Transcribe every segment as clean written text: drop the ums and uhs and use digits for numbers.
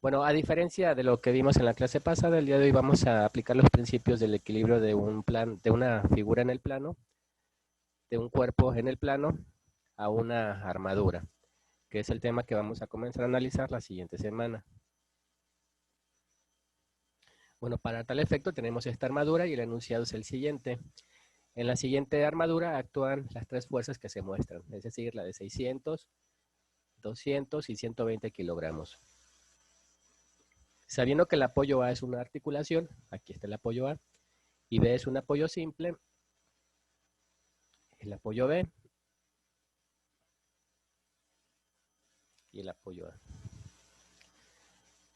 Bueno, a diferencia de lo que vimos en la clase pasada, el día de hoy vamos a aplicar los principios del equilibrio de un plan, de una figura en el plano, de un cuerpo en el plano, a una armadura, que es el tema que vamos a comenzar a analizar la siguiente semana. Bueno, para tal efecto tenemos esta armadura y el enunciado es el siguiente. En la siguiente armadura actúan las tres fuerzas que se muestran, es decir, la de 600, 200 y 120 kilogramos. Sabiendo que el apoyo A es una articulación, aquí está el apoyo A, y B es un apoyo simple, el apoyo B y el apoyo A.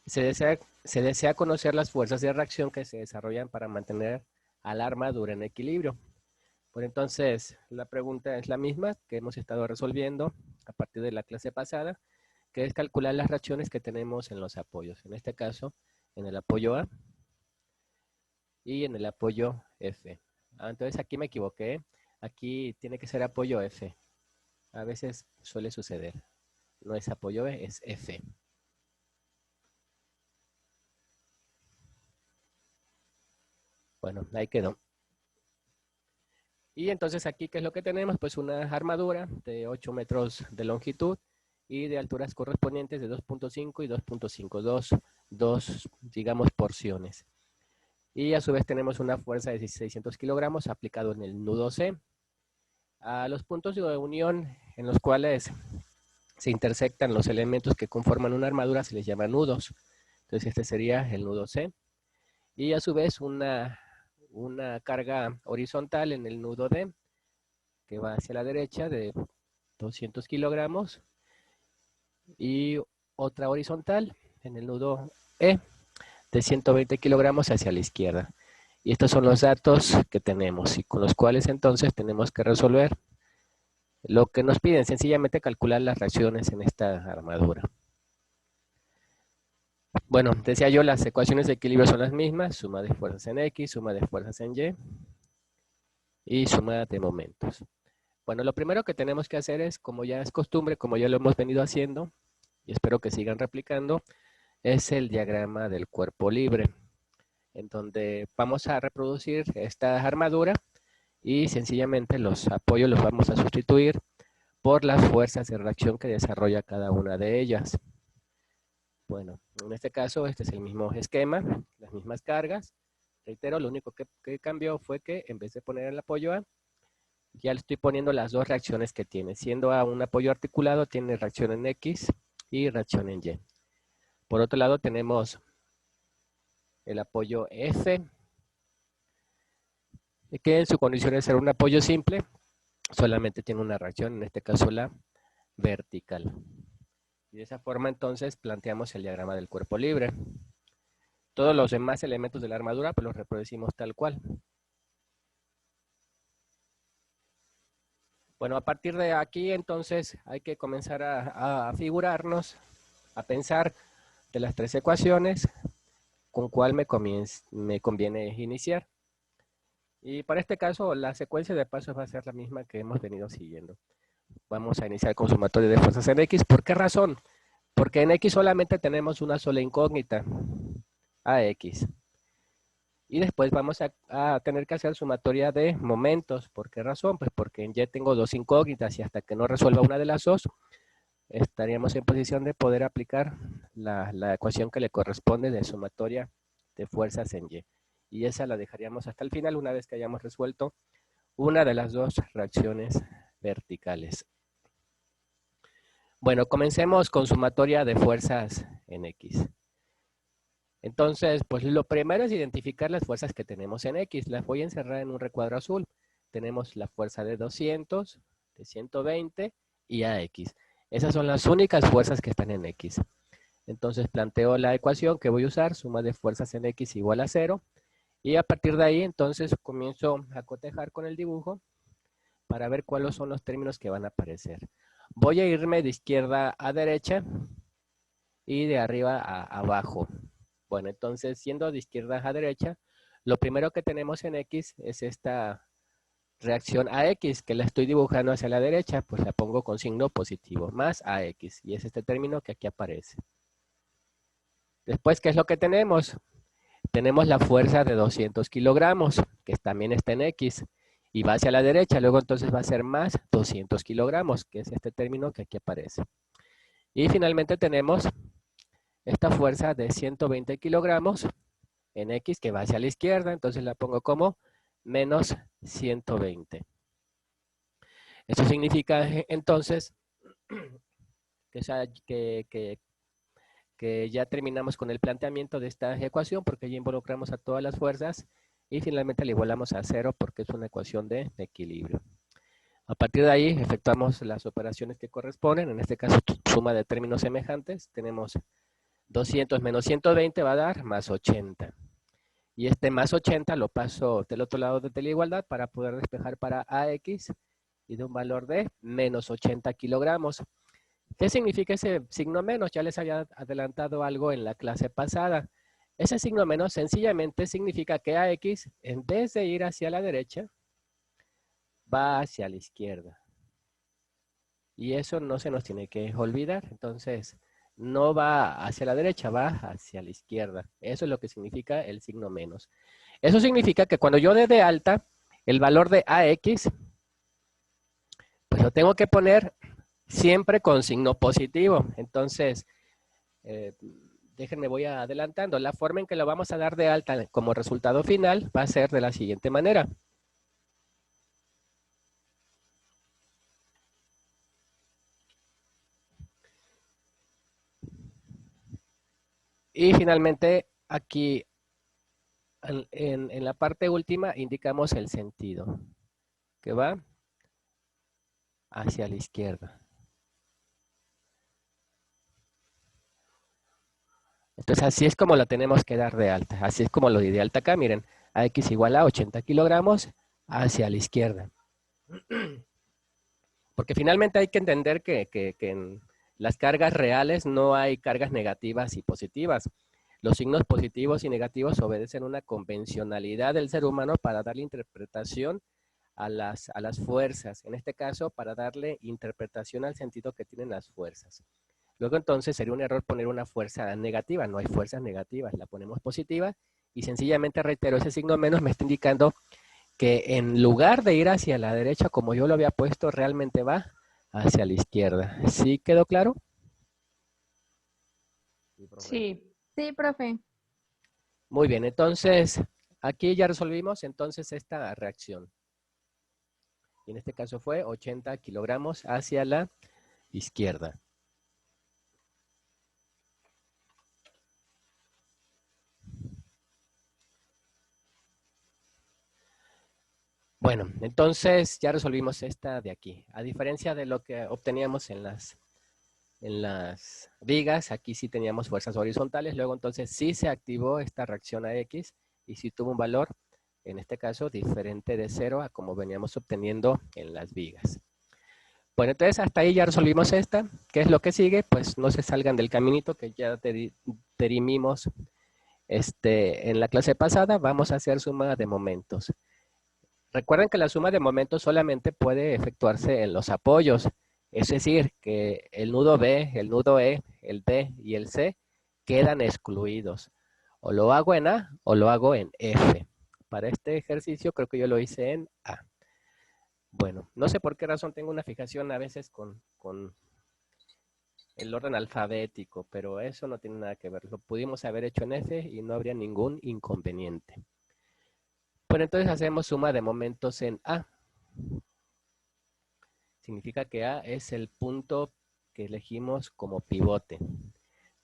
Se desea conocer las fuerzas de reacción que se desarrollan para mantener a la armadura en equilibrio. Por entonces, la pregunta es la misma que hemos estado resolviendo a partir de la clase pasada, que es calcular las reacciones que tenemos en los apoyos. En este caso, en el apoyo A y en el apoyo F. Entonces aquí me equivoqué. Aquí tiene que ser apoyo F. A veces suele suceder. No es apoyo B, es F. Bueno, ahí quedó. Y entonces aquí, ¿qué es lo que tenemos? Pues una armadura de 8 metros de longitud y de alturas correspondientes de 2.5 y 2.5, dos, digamos, porciones. Y a su vez tenemos una fuerza de 600 kilogramos aplicado en el nudo C. A los puntos de unión en los cuales se intersectan los elementos que conforman una armadura se les llama nudos. Entonces este sería el nudo C. Y a su vez una carga horizontal en el nudo D, que va hacia la derecha de 200 kilogramos, y otra horizontal en el nudo E de 120 kilogramos hacia la izquierda. Y estos son los datos que tenemos y con los cuales entonces tenemos que resolver lo que nos piden, sencillamente calcular las reacciones en esta armadura. Bueno, decía yo, las ecuaciones de equilibrio son las mismas, suma de fuerzas en X, suma de fuerzas en Y suma de momentos. Bueno, lo primero que tenemos que hacer es, como ya es costumbre, como ya lo hemos venido haciendo, y espero que sigan replicando, es el diagrama del cuerpo libre, en donde vamos a reproducir esta armadura y sencillamente los apoyos los vamos a sustituir por las fuerzas de reacción que desarrolla cada una de ellas. Bueno, en este caso este es el mismo esquema, las mismas cargas. Reitero, lo único que cambió fue que en vez de poner el apoyo A, ya le estoy poniendo las dos reacciones que tiene. Siendo A un apoyo articulado, tiene reacción en X y reacción en Y. Por otro lado tenemos el apoyo F, que en su condición de ser un apoyo simple, solamente tiene una reacción, en este caso la vertical. Y de esa forma entonces planteamos el diagrama del cuerpo libre. Todos los demás elementos de la armadura pues los reproducimos tal cual. Bueno, a partir de aquí entonces hay que comenzar a figurarnos, a pensar de las tres ecuaciones con cuál me conviene iniciar. Y para este caso la secuencia de pasos va a ser la misma que hemos venido siguiendo. Vamos a iniciar con sumatoria de fuerzas en X. ¿Por qué razón? Porque en X solamente tenemos una sola incógnita, AX. Y después vamos a tener que hacer sumatoria de momentos. ¿Por qué razón? Pues porque en Y tengo dos incógnitas y hasta que no resuelva una de las dos, estaríamos en posición de poder aplicar la ecuación que le corresponde de sumatoria de fuerzas en Y. Y esa la dejaríamos hasta el final una vez que hayamos resuelto una de las dos reacciones verticales. Bueno, comencemos con sumatoria de fuerzas en X. Entonces, pues lo primero es identificar las fuerzas que tenemos en X. Las voy a encerrar en un recuadro azul. Tenemos la fuerza de 200, de 120 y AX. Esas son las únicas fuerzas que están en X. Entonces planteo la ecuación que voy a usar, suma de fuerzas en X igual a 0. Y a partir de ahí, entonces, comienzo a cotejar con el dibujo para ver cuáles son los términos que van a aparecer. Voy a irme de izquierda a derecha y de arriba a abajo. Bueno, entonces, siendo de izquierda a derecha, lo primero que tenemos en X es esta reacción AX, que la estoy dibujando hacia la derecha, pues la pongo con signo positivo, más AX, y es este término que aquí aparece. Después, ¿qué es lo que tenemos? Tenemos la fuerza de 200 kilogramos, que también está en X, y va hacia la derecha. Luego entonces va a ser más 200 kilogramos, que es este término que aquí aparece. Y finalmente tenemos esta fuerza de 120 kilogramos en X, que va hacia la izquierda. Entonces la pongo como menos 120. Eso significa entonces que ya terminamos con el planteamiento de esta ecuación porque ya involucramos a todas las fuerzas y finalmente le igualamos a cero porque es una ecuación de equilibrio. A partir de ahí efectuamos las operaciones que corresponden, en este caso suma de términos semejantes, tenemos 200 menos 120 va a dar más 80. Y este más 80 lo paso del otro lado de la igualdad para poder despejar para AX y de un valor de menos 80 kilogramos. ¿Qué significa ese signo menos? Ya les había adelantado algo en la clase pasada. Ese signo menos sencillamente significa que AX, en vez de ir hacia la derecha, va hacia la izquierda. Y eso no se nos tiene que olvidar. Entonces, no va hacia la derecha, va hacia la izquierda. Eso es lo que significa el signo menos. Eso significa que cuando yo dé de alta el valor de AX, pues lo tengo que poner siempre con signo positivo. Entonces, déjenme, voy adelantando. La forma en que lo vamos a dar de alta como resultado final va a ser de la siguiente manera. Y finalmente, aquí en la parte última indicamos el sentido, que va hacia la izquierda. Entonces, así es como la tenemos que dar de alta. Así es como lo di de alta acá. Miren, AX igual a 80 kilogramos hacia la izquierda. Porque finalmente hay que entender que en las cargas reales no hay cargas negativas y positivas. Los signos positivos y negativos obedecen una convencionalidad del ser humano para darle interpretación a las fuerzas. En este caso, para darle interpretación al sentido que tienen las fuerzas. Luego entonces sería un error poner una fuerza negativa. No hay fuerzas negativas. La ponemos positiva y sencillamente reitero, ese signo menos me está indicando que en lugar de ir hacia la derecha como yo lo había puesto, realmente va hacia la izquierda. ¿Sí quedó claro? Sí, profe. Sí. Sí, profe. Muy bien, entonces aquí ya resolvimos entonces esta reacción. Y en este caso fue 80 kilogramos hacia la izquierda. Bueno, entonces ya resolvimos esta de aquí. A diferencia de lo que obteníamos en las vigas, aquí sí teníamos fuerzas horizontales, luego entonces sí se activó esta reacción a X y sí tuvo un valor, en este caso, diferente de 0 a como veníamos obteniendo en las vigas. Bueno, entonces hasta ahí ya resolvimos esta. ¿Qué es lo que sigue? Pues no se salgan del caminito que ya derimimos en la clase pasada. Vamos a hacer suma de momentos. Recuerden que la suma de momentos solamente puede efectuarse en los apoyos. Es decir, que el nudo B, el nudo E, el D y el C quedan excluidos. O lo hago en A o lo hago en F. Para este ejercicio creo que yo lo hice en A. Bueno, no sé por qué razón tengo una fijación a veces con el orden alfabético, pero eso no tiene nada que ver. Lo pudimos haber hecho en F y no habría ningún inconveniente. Bueno, entonces hacemos suma de momentos en A. Significa que A es el punto que elegimos como pivote.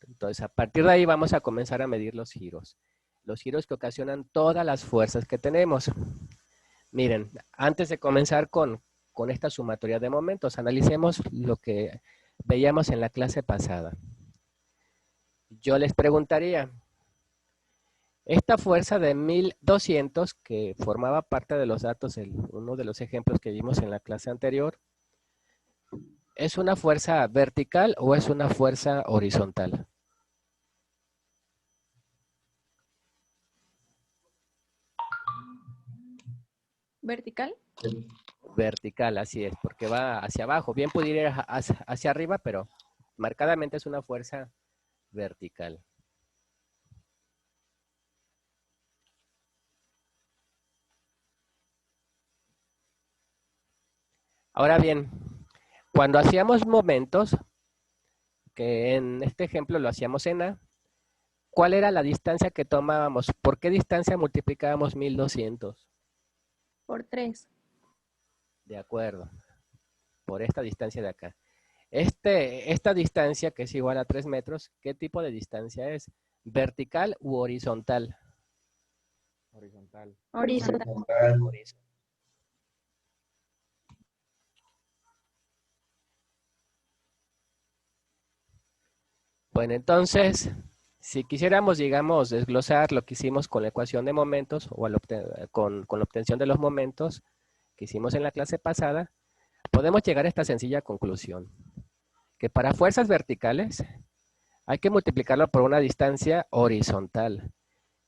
Entonces, a partir de ahí vamos a comenzar a medir los giros. Los giros que ocasionan todas las fuerzas que tenemos. Miren, antes de comenzar con esta sumatoria de momentos, analicemos lo que veíamos en la clase pasada. Yo les preguntaría, esta fuerza de 1200 que formaba parte de los datos, uno de los ejemplos que vimos en la clase anterior, ¿es una fuerza vertical o es una fuerza horizontal? ¿Vertical? Vertical, así es, porque va hacia abajo. Bien pudiera ir hacia arriba, pero marcadamente es una fuerza vertical. Ahora bien, cuando hacíamos momentos, que en este ejemplo lo hacíamos en A, ¿cuál era la distancia que tomábamos? ¿Por qué distancia multiplicábamos 1200? Por 3. De acuerdo, por esta distancia de acá. Esta distancia, que es igual a 3 metros, ¿qué tipo de distancia es? ¿Vertical u horizontal? Horizontal. Horizontal. Horizontal. Bueno, entonces, si quisiéramos, digamos, desglosar lo que hicimos con la ecuación de momentos o con la obtención de los momentos que hicimos en la clase pasada, podemos llegar a esta sencilla conclusión, que para fuerzas verticales hay que multiplicarlo por una distancia horizontal.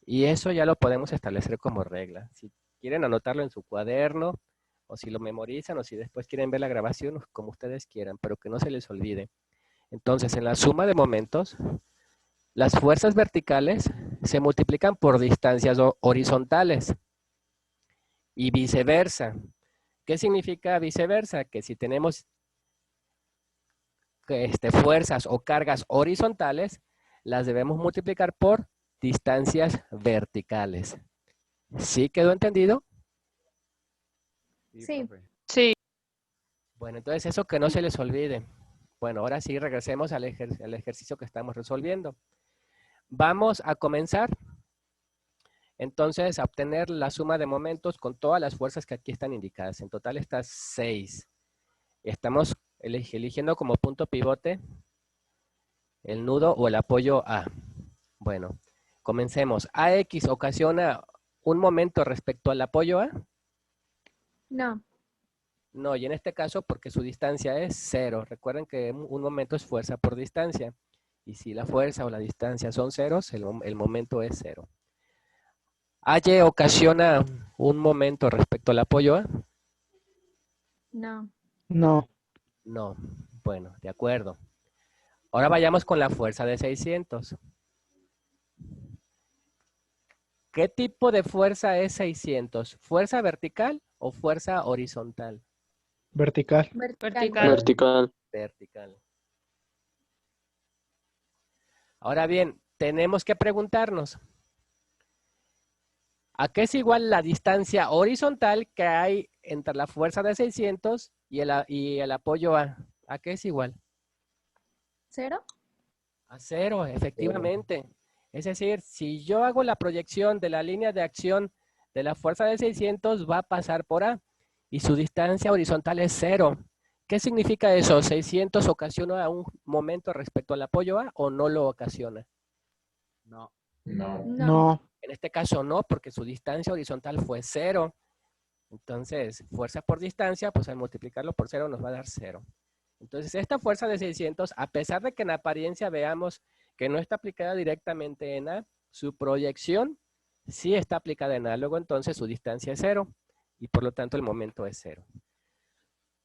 Y eso ya lo podemos establecer como regla. Si quieren anotarlo en su cuaderno, o si lo memorizan, o si después quieren ver la grabación, como ustedes quieran, pero que no se les olvide. Entonces, en la suma de momentos, las fuerzas verticales se multiplican por distancias horizontales y viceversa. ¿Qué significa viceversa? Que si tenemos fuerzas o cargas horizontales, las debemos multiplicar por distancias verticales. ¿Sí quedó entendido? Sí. Profe. Sí. Bueno, entonces eso que no se les olvide. Bueno, ahora sí regresemos al ejercicio que estamos resolviendo. Vamos a comenzar entonces a obtener la suma de momentos con todas las fuerzas que aquí están indicadas. En total está 6. Estamos eligiendo como punto pivote el nudo o el apoyo A. Bueno, comencemos. AX ocasiona un momento respecto al apoyo A. No. No, y en este caso porque su distancia es 0. Recuerden que un momento es fuerza por distancia. Y si la fuerza o la distancia son ceros, el momento es 0. AY ocasiona un momento respecto al apoyo A. No. No. No. Bueno, de acuerdo. Ahora vayamos con la fuerza de 600. ¿Qué tipo de fuerza es 600? ¿Fuerza vertical o fuerza horizontal? Vertical. Vertical. Vertical. Vertical. Ahora bien, tenemos que preguntarnos, ¿a qué es igual la distancia horizontal que hay entre la fuerza de 600 y el apoyo A? ¿A qué es igual? 0. A 0, efectivamente. Es decir, si yo hago la proyección de la línea de acción de la fuerza de 600, va a pasar por A y su distancia horizontal es 0. ¿Qué significa eso? ¿600 ocasiona un momento respecto al apoyo A o no lo ocasiona? No. No. No. En este caso no, porque su distancia horizontal fue 0. Entonces, fuerza por distancia, pues al multiplicarlo por 0 nos va a dar 0. Entonces, esta fuerza de 600, a pesar de que en apariencia veamos que no está aplicada directamente en A, su proyección sí está aplicada en A. Luego, entonces, su distancia es 0 y por lo tanto el momento es 0.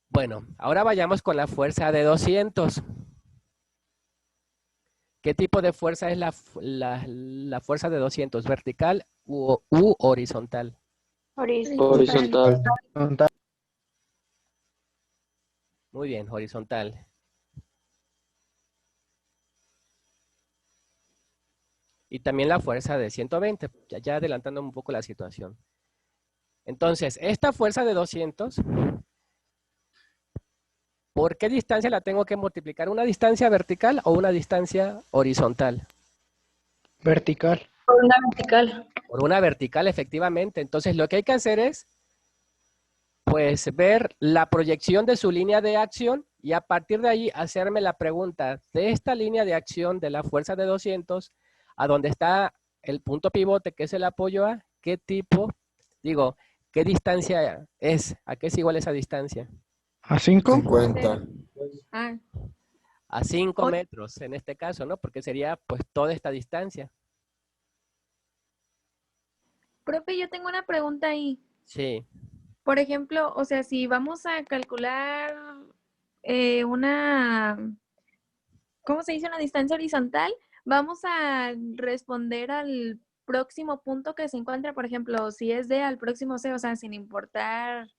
Bueno, ahora vayamos con la fuerza de 200. ¿Qué tipo de fuerza es la fuerza de 200? ¿Vertical u horizontal? Horizontal. Horizontal. Muy bien, horizontal. Y también la fuerza de 120, ya adelantando un poco la situación. Entonces, esta fuerza de 200, ¿por qué distancia la tengo que multiplicar? ¿Una distancia vertical o una distancia horizontal? Vertical. Por una vertical. Por una vertical, efectivamente. Entonces, lo que hay que hacer es, pues, ver la proyección de su línea de acción y a partir de ahí hacerme la pregunta de esta línea de acción de la fuerza de 200, a donde está el punto pivote, que es el apoyo A, ¿qué tipo, digo, qué distancia es? ¿A qué es igual esa distancia? ¿A 5? 50. Ah. A 5 O- metros en este caso, ¿no? Porque sería pues toda esta distancia. Profe, yo tengo una pregunta ahí. Sí, Por ejemplo, o sea, si vamos a calcular una, ¿cómo se dice? Una distancia horizontal, vamos a responder al próximo punto que se encuentra, por ejemplo, si es D al próximo C, o sea, sin importar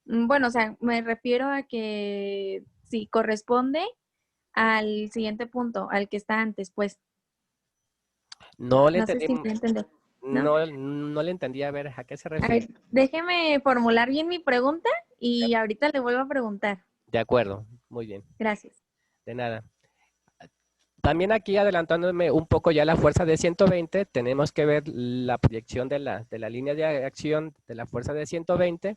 Bueno, o sea, me refiero a que si corresponde al siguiente punto, al que está antes, pues. No le No sé entendí, si me entiende, ¿no? no le entendí. A ver, ¿a qué se A ver, refiere? déjeme formular bien mi pregunta y ahorita le vuelvo a preguntar. De acuerdo, muy bien, Gracias. de nada. También aquí adelantándome un poco ya la fuerza de 120, tenemos que ver la proyección de la línea de acción de la fuerza de 120.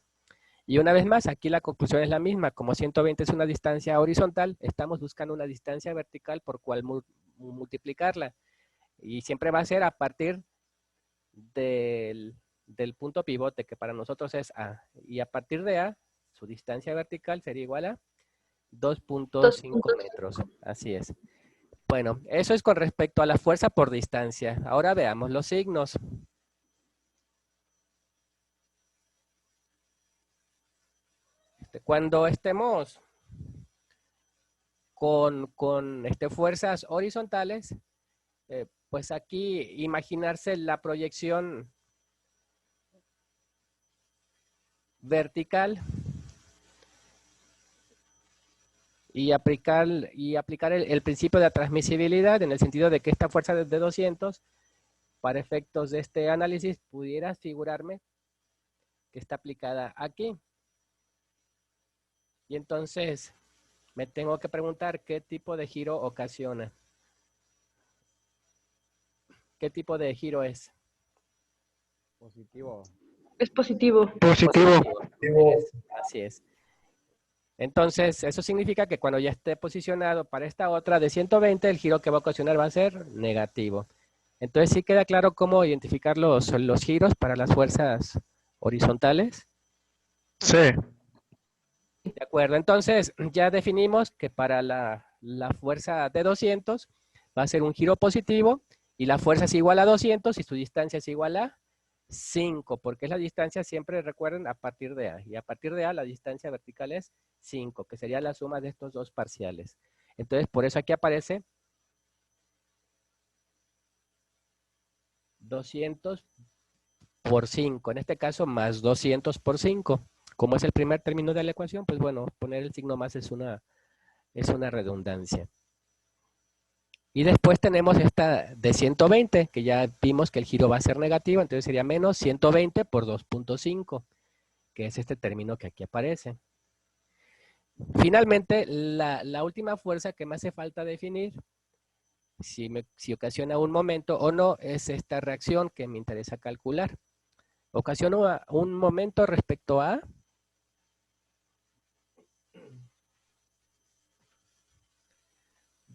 Y una vez más, aquí la conclusión es la misma. Como 120 es una distancia horizontal, estamos buscando una distancia vertical por cual multiplicarla. Y siempre va a ser a partir del punto pivote, que para nosotros es A. Y a partir de A, su distancia vertical sería igual a 2.5 metros. Así es. Bueno, eso es con respecto a la fuerza por distancia. Ahora veamos los signos. Cuando estemos con fuerzas horizontales, pues aquí imaginarse la proyección vertical y aplicar el principio de la transmisibilidad en el sentido de que esta fuerza de 200, para efectos de este análisis, pudiera figurarme que está aplicada aquí. Y entonces me tengo que preguntar qué tipo de giro ocasiona. ¿Qué tipo de giro es? Positivo. Es positivo. Positivo. Así es. Entonces, eso significa que cuando ya esté posicionado para esta otra de 120, el giro que va a ocasionar va a ser negativo. Entonces, sí queda claro cómo identificar los giros para las fuerzas horizontales. Sí. De acuerdo, entonces ya definimos que para la fuerza de 200 va a ser un giro positivo y la fuerza es igual a 200 y su distancia es igual a 5, porque es la distancia, siempre recuerden, a partir de A. Y a partir de A la distancia vertical es 5, que sería la suma de estos dos parciales. Entonces, por eso aquí aparece 200 por 5, en este caso más 200 por 5. Como es el primer término de la ecuación, pues bueno, poner el signo más es una redundancia. Y después tenemos esta de 120, que ya vimos que el giro va a ser negativo, entonces sería menos 120 por 2.5, que es este término que aquí aparece. Finalmente, la última fuerza que me hace falta definir, si ocasiona un momento o no, es esta reacción que me interesa calcular. ¿Ocasiona un momento respecto a?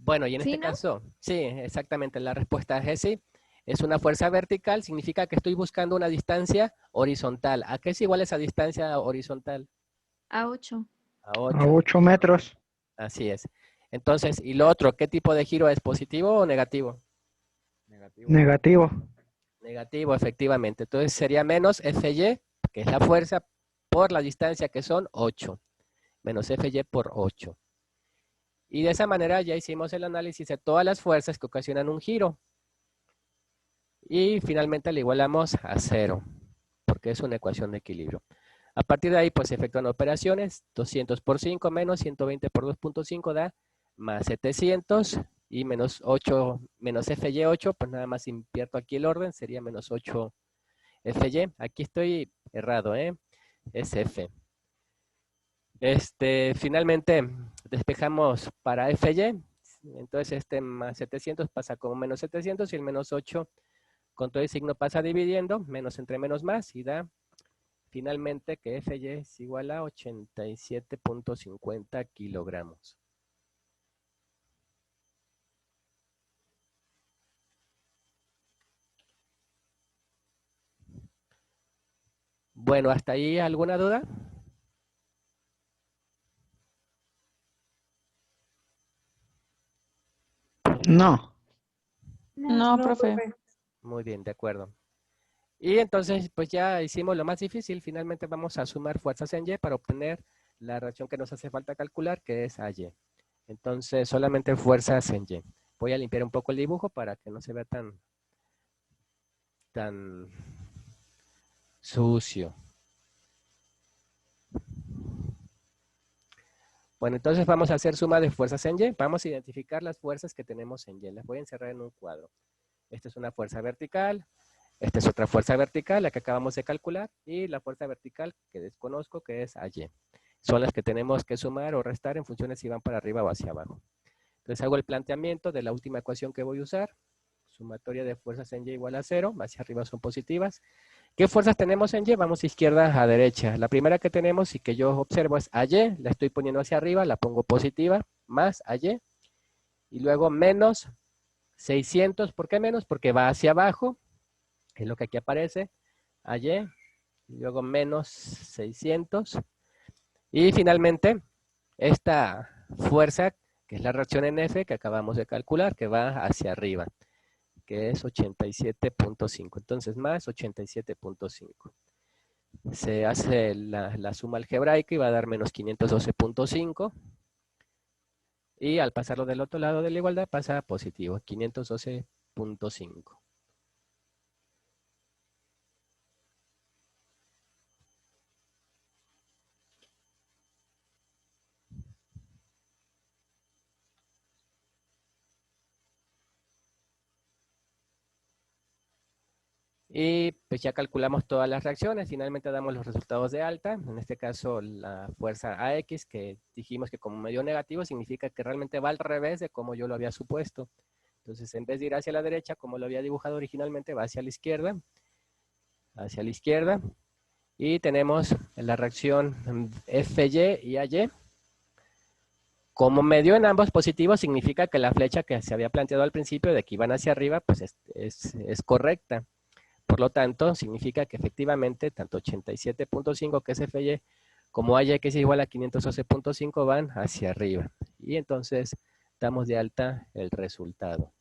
Bueno, y en ¿Sí, este no? caso, sí, exactamente, la respuesta es sí. Es una fuerza vertical, significa que estoy buscando una distancia horizontal. ¿A qué es igual esa distancia horizontal? A 8. A A 8. 8 metros. Así es. Entonces, ¿y lo otro? ¿Qué tipo de giro es? ¿Positivo o negativo? Negativo. Negativo. Negativo, efectivamente. Entonces sería menos Fy, que es la fuerza, por la distancia que son 8. Menos Fy por 8. Y de esa manera ya hicimos el análisis de todas las fuerzas que ocasionan un giro. Y finalmente le igualamos a 0, porque es una ecuación de equilibrio. A partir de ahí, pues se efectúan operaciones. 200 por 5 menos 120 por 2.5 da más 700 y menos 8, menos Fy8, pues nada más invierto aquí el orden, sería menos 8 Fy. Aquí estoy errado, es F. Finalmente, despejamos para Fy. Entonces este más 700 pasa como menos 700 y el menos 8 con todo el signo pasa dividiendo, menos entre menos más, y da finalmente que Fy es igual a 87.50 kilogramos. Bueno, ¿hasta ahí alguna duda? No. No, profe. Muy bien, de acuerdo. Y entonces, pues ya hicimos lo más difícil. Finalmente vamos a sumar fuerzas en Y para obtener la reacción que nos hace falta calcular, que es AY. Entonces, solamente fuerzas en Y. Voy a limpiar un poco el dibujo para que no se vea tan sucio. Bueno, entonces vamos a hacer suma de fuerzas en Y. Vamos a identificar las fuerzas que tenemos en Y. Las voy a encerrar en un cuadro. Esta es una fuerza vertical. Esta es otra fuerza vertical, la que acabamos de calcular. Y la fuerza vertical que desconozco, que es AY. Son las que tenemos que sumar o restar en función de si van para arriba o hacia abajo. Entonces hago el planteamiento de la última ecuación que voy a usar. Sumatoria de fuerzas en Y igual a 0. Hacia arriba son positivas. ¿Qué fuerzas tenemos en Y? Vamos de izquierda a derecha. La primera que tenemos y que yo observo es AY. La estoy poniendo hacia arriba, la pongo positiva, más AY. Y luego menos 600. ¿Por qué menos? Porque va hacia abajo. Es lo que aquí aparece. AY. Y luego menos 600. Y finalmente, esta fuerza, que es la reacción en F, que acabamos de calcular, que va hacia arriba, que es 87.5. Entonces, más 87.5. Se hace la suma algebraica y va a dar menos 512.5. Y al pasarlo del otro lado de la igualdad, pasa a positivo, 512.5. Y pues ya calculamos todas las reacciones, finalmente damos los resultados de alta, en este caso la fuerza AX, que dijimos que como me dio negativo, significa que realmente va al revés de como yo lo había supuesto. Entonces en vez de ir hacia la derecha, como lo había dibujado originalmente, va hacia la izquierda, y tenemos la reacción FY y AY. Como me dio en ambos positivos, significa que la flecha que se había planteado al principio de que iban hacia arriba, pues es correcta. Por lo tanto, significa que efectivamente tanto 87.5, que es FY, como AY, que es igual a 512.5, van hacia arriba. Y entonces damos de alta el resultado.